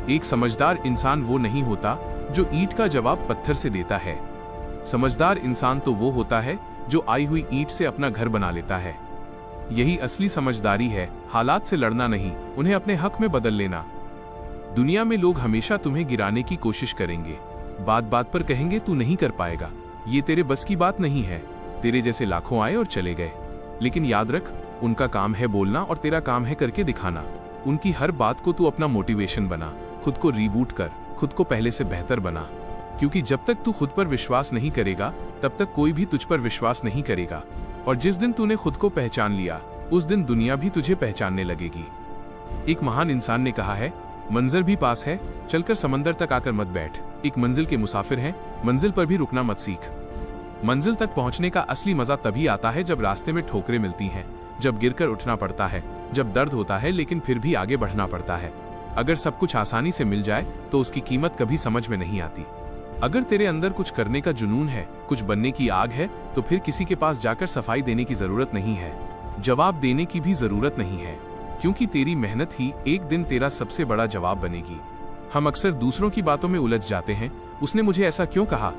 एक समझदार इंसान वो नहीं होता जो ईंट का जवाब पत्थर से देता है। समझदार इंसान तो वो होता है जो आई हुई ईंट से अपना घर बना लेता है। यही असली समझदारी है, हालात से लड़ना नहीं, उन्हें अपने हक में बदल लेना। दुनिया में लोग हमेशा तुम्हें गिराने की कोशिश करेंगे, बात बात पर कहेंगे तू नहीं कर पाएगा, ये तेरे बस की बात नहीं है। तेरे जैसे लाखों आए और चले गए, लेकिन याद रख, उनका काम है बोलना और तेरा काम है करके दिखाना। उनकी हर बात को तू अपना मोटिवेशन बना, खुद को रीबूट कर, खुद को पहले से बेहतर बना। क्योंकि जब तक तू खुद पर विश्वास नहीं करेगा तब तक कोई भी तुझ पर विश्वास नहीं करेगा। और जिस दिन तूने खुद को पहचान लिया उस दिन दुनिया भी तुझे पहचानने लगेगी। एक महान इंसान ने कहा है, मंजिल भी पास है, चलकर समंदर तक आकर मत बैठ। एक मंजिल के मुसाफिर हैं, मंजिल पर भी रुकना मत सीख। मंजिल तक पहुंचने का असली मजा तभी आता है जब रास्ते में ठोकरें मिलती हैं, जब गिरकर उठना पड़ता है, जब दर्द होता है लेकिन फिर भी आगे बढ़ना पड़ता है। अगर सब कुछ आसानी से मिल जाए तो उसकी कीमत कभी समझ में नहीं आती। अगर तेरे अंदर कुछ करने का जुनून है, कुछ बनने की आग है, तो फिर किसी के पास जाकर सफाई देने की जरूरत नहीं है, जवाब देने की भी जरूरत नहीं है, क्योंकि तेरी मेहनत ही एक दिन तेरा सबसे बड़ा जवाब बनेगी। हम अक्सर दूसरों की बातों में उलझ जाते हैं, उसने मुझे ऐसा क्यों कहा,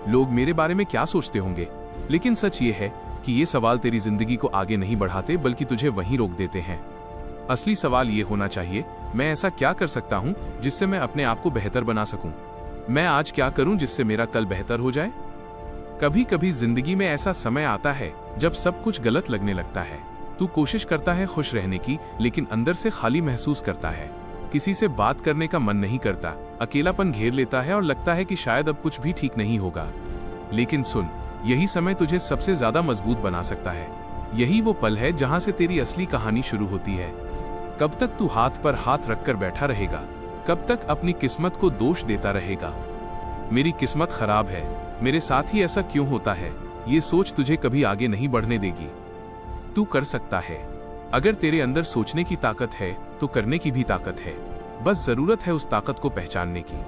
लोग मेरे बारे में क्या सोचते होंगे। लेकिन सच ये है कि ये सवाल तेरी जिंदगी को आगे नहीं बढ़ाते बल्कि तुझे वहीं रोक देते हैं। असली सवाल ये होना चाहिए, मैं ऐसा क्या कर सकता हूँ जिससे मैं अपने आप को बेहतर बना सकूं? मैं आज क्या करूं जिससे मेरा कल बेहतर हो जाए? कभी कभी जिंदगी में ऐसा समय आता है जब सब कुछ गलत लगने लगता है। तू कोशिश करता है खुश रहने की, लेकिन अंदर से खाली महसूस करता है। किसी से बात करने का मन नहीं करता, अकेलापन घेर लेता है और लगता है कि शायद अब कुछ भी ठीक नहीं होगा। लेकिन सुन, यही समय तुझे सबसे ज्यादा मजबूत बना सकता है। यही वो पल है जहां से तेरी असली कहानी शुरू होती है। कब तक तू हाथ पर हाथ रखकर बैठा रहेगा? कब तक अपनी किस्मत को दोष देता रहेगा? मेरी किस्मत खराब है, मेरे साथ ही ऐसा क्यों होता है, ये सोच तुझे कभी आगे नहीं बढ़ने देगी। तू कर सकता है। अगर तेरे अंदर सोचने की ताकत है तो करने की भी ताकत है। बस जरूरत है उस ताकत को पहचानने की।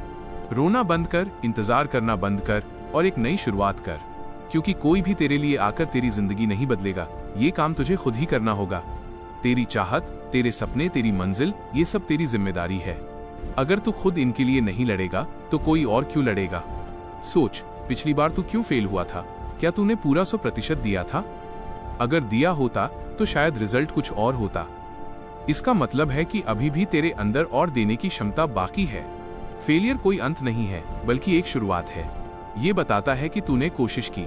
रोना बंद कर, इंतजार करना बंद कर और एक नई शुरुआत कर। क्योंकि कोई भी तेरे लिए आकर तेरी जिंदगी नहीं बदलेगा, ये काम तुझे खुद ही करना होगा। तेरी चाहत, तेरे सपने, तेरी मंजिल, ये सब तेरी जिम्मेदारी है। अगर तू खुद इनके लिए नहीं लड़ेगा तो कोई और क्यों लड़ेगा? सोच, पिछली बार तू क्यों फेल हुआ था? क्या तूने पूरा 100% दिया था? अगर दिया होता तो शायद रिजल्ट कुछ और होता। इसका मतलब है कि अभी भी तेरे अंदर और देने की क्षमता बाकी है। फेलियर कोई अंत नहीं है बल्कि एक शुरुआत है। ये बताता है कि तूने कोशिश की,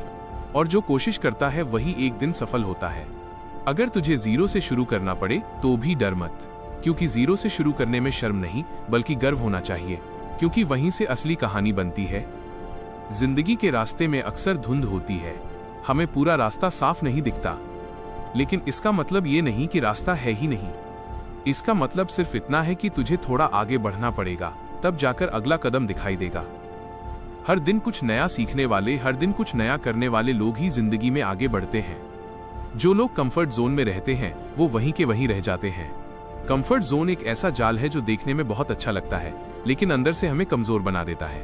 और जो कोशिश करता है वही एक दिन सफल होता है। अगर तुझे जीरो से शुरू करना पड़े तो भी डर मत, क्योंकि जीरो से शुरू करने में शर्म नहीं बल्कि गर्व होना चाहिए, क्योंकि वहीं से असली कहानी बनती है। जिंदगी के रास्ते में अक्सर धुंध होती है, हमें पूरा रास्ता साफ नहीं दिखता, लेकिन इसका मतलब ये नहीं कि रास्ता है ही नहीं। इसका मतलब सिर्फ इतना है कि तुझे थोड़ा आगे बढ़ना पड़ेगा, तब जाकर अगला कदम दिखाई देगा। हर दिन कुछ नया सीखने वाले, हर दिन कुछ नया करने वाले लोग ही जिंदगी में आगे बढ़ते हैं। जो लोग कंफर्ट जोन में रहते हैं वो वहीं के वहीं रह जाते हैं। कंफर्ट जोन एक ऐसा जाल है जो देखने में बहुत अच्छा लगता है, लेकिन अंदर से हमें कमजोर बना देता है।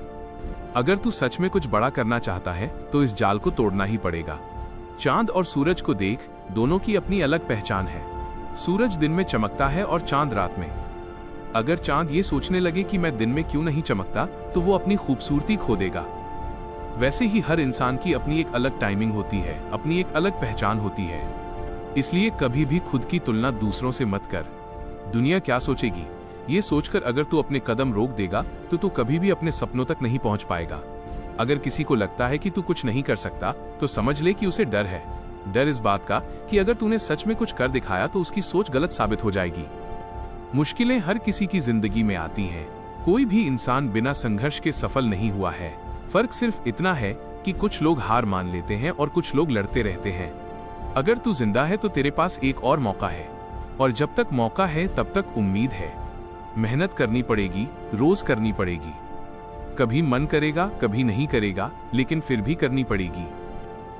अगर तू सच में कुछ बड़ा करना चाहता है तो इस जाल को तोड़ना ही पड़ेगा। चांद और सूरज को देख, दोनों की अपनी अलग पहचान है। सूरज दिन में चमकता है और चांद रात में। अगर चांद ये सोचने लगे कि मैं दिन में क्यों नहीं चमकता, तो वो अपनी खूबसूरती खो देगा। वैसे ही हर इंसान की अपनी एक अलग टाइमिंग होती है, अपनी एक अलग पहचान होती है। इसलिए कभी भी खुद की तुलना दूसरों से मत कर। दुनिया क्या सोचेगी, ये सोचकर अगर तू अपने कदम रोक देगा तो तू कभी भी अपने सपनों तक नहीं पहुंच पाएगा। अगर किसी को लगता है कि तू कुछ नहीं कर सकता तो समझ ले कि उसे डर है। डर इस बात का कि अगर तूने सच में कुछ कर दिखाया तो उसकी सोच गलत साबित हो जाएगी। मुश्किलें हर किसी की जिंदगी में आती हैं। कोई भी इंसान बिना संघर्ष के सफल नहीं हुआ है। फर्क सिर्फ इतना है कि कुछ लोग हार मान लेते हैं और कुछ लोग लड़ते रहते हैं। अगर तू जिंदा है तो तेरे पास एक और मौका है, और जब तक मौका है तब तक उम्मीद है। मेहनत करनी पड़ेगी, रोज करनी पड़ेगी। कभी मन करेगा, कभी नहीं करेगा, लेकिन फिर भी करनी पड़ेगी,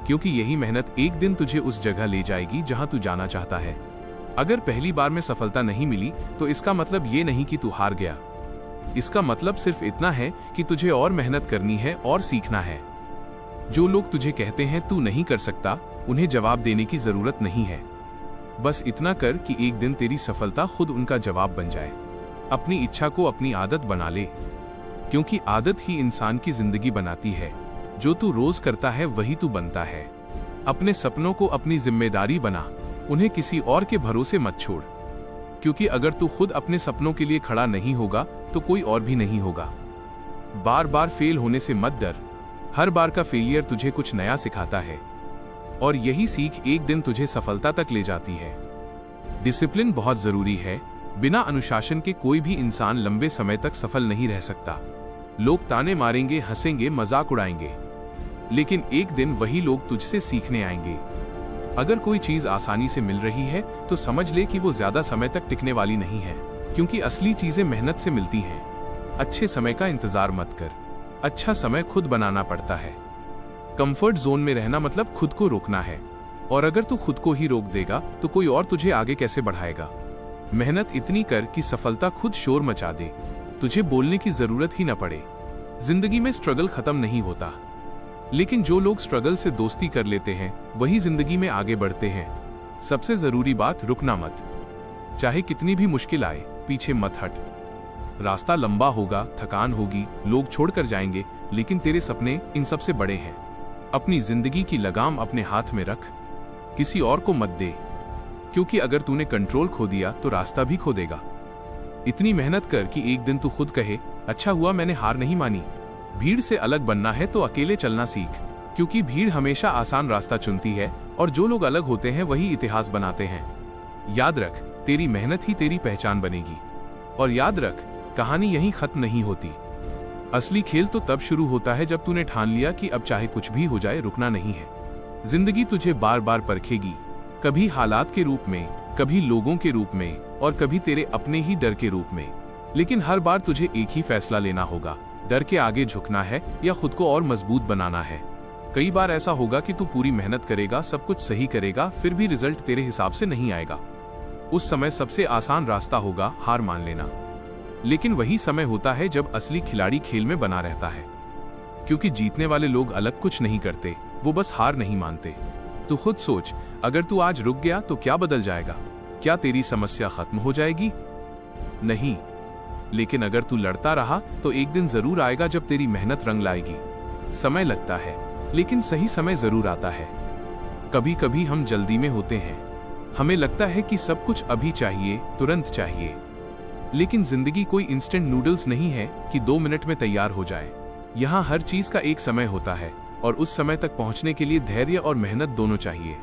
क्योंकि यही मेहनत एक दिन तुझे उस जगह ले जाएगी जहां तू जाना चाहता है। अगर पहली बार में सफलता नहीं मिली तो इसका मतलब ये नहीं कि तू हार गया। इसका मतलब सिर्फ इतना है कि तुझे और मेहनत करनी है और सीखना है। जो लोग तुझे कहते हैं तू नहीं कर सकता, उन्हें जवाब देने की जरूरत नहीं है। बस इतना कर कि एक दिन तेरी सफलता खुद उनका जवाब बन जाए। अपनी इच्छा को अपनी आदत बना ले, क्योंकि आदत ही इंसान की जिंदगी बनाती है। जो तू रोज करता है वही तू बनता है। अपने सपनों को अपनी जिम्मेदारी बना, उन्हें किसी और के भरोसे मत छोड़, क्योंकि अगर तू खुद अपने सपनों के लिए खड़ा नहीं होगा तो कोई और भी नहीं होगा। बार बार फेल होने से मत डर, हर बार का फेलियर तुझे कुछ नया सिखाता है और यही सीख एक दिन तुझे सफलता तक ले जाती है। डिसिप्लिन बहुत जरूरी है। बिना अनुशासन के कोई भी इंसान लंबे समय तक सफल नहीं रह सकता। लोग ताने मारेंगे, हंसेंगे, मजाक उड़ाएंगे, लेकिन एक दिन वही लोग तुझसे सीखने आएंगे। अगर कोई चीज आसानी से मिल रही है तो समझ ले कि वो ज्यादा समय तक टिकने वाली नहीं है, क्योंकि असली चीजें मेहनत से मिलती हैं। अच्छे समय का इंतजार मत कर, अच्छा समय खुद बनाना पड़ता है। कंफर्ट जोन में रहना मतलब खुद को रोकना है, और अगर तू खुद को ही रोक देगा तो कोई और तुझे आगे कैसे बढ़ाएगा। मेहनत इतनी कर कि सफलता खुद शोर मचा दे, तुझे बोलने की जरूरत ही न पड़े। जिंदगी में स्ट्रगल खत्म नहीं होता, लेकिन जो लोग स्ट्रगल से दोस्ती कर लेते हैं वही जिंदगी में आगे बढ़ते हैं। सबसे जरूरी बात, रुकना मत। चाहे कितनी भी मुश्किल आए, पीछे मत हट। रास्ता लंबा होगा, थकान होगी, लोग छोड़कर जाएंगे, लेकिन तेरे सपने इन सबसे बड़े हैं। अपनी जिंदगी की लगाम अपने हाथ में रख, किसी और को मत दे, क्योंकि अगर तूने कंट्रोल खो दिया तो रास्ता भी खो देगा। इतनी मेहनत कर कि एक दिन तू खुद कहे, अच्छा हुआ मैंने हार नहीं मानी। भीड़ से अलग बनना है तो अकेले चलना सीख, क्योंकि भीड़ हमेशा आसान रास्ता चुनती है और जो लोग अलग होते हैं वही इतिहास बनाते हैं। याद रख, तेरी मेहनत ही तेरी पहचान बनेगी। और याद रख, कहानी यहीं खत्म नहीं होती। असली खेल तो तब शुरू होता है जब तूने ठान लिया कि अब चाहे कुछ भी हो जाए रुकना नहीं है। जिंदगी तुझे बार बार परखेगी, कभी हालात के रूप में, कभी लोगों के रूप में, और कभी तेरे अपने ही डर के रूप में। लेकिन हर बार तुझे एक ही फैसला लेना होगा, डर के आगे झुकना है या खुद को और मजबूत बनाना है। कई बार ऐसा होगा कि तू पूरी मेहनत करेगा, सब कुछ सही करेगा, फिर भी रिजल्ट तेरे हिसाब से नहीं आएगा। उस समय सबसे आसान रास्ता होगा हार मान लेना। लेकिन वही समय होता है जब असली खिलाड़ी खेल में बना रहता है, क्योंकि जीतने वाले लोग अलग कुछ नहीं करते, वो बस हार नहीं मानते। तू खुद सोच, अगर तू आज रुक गया तो क्या बदल जाएगा? क्या तेरी समस्या खत्म हो जाएगी? नहीं, लेकिन अगर तू लड़ता रहा तो एक दिन जरूर आएगा जब तेरी मेहनत रंग लाएगी। समय लगता है, लेकिन सही समय जरूर आता है। कभी कभी हम जल्दी में होते हैं, हमें लगता है कि सब कुछ अभी चाहिए, तुरंत चाहिए। लेकिन जिंदगी कोई इंस्टेंट नूडल्स नहीं है कि 2 मिनट में तैयार हो जाए। यहाँ हर चीज का एक समय होता है, और उस समय तक पहुंचने के लिए धैर्य और मेहनत दोनों चाहिए।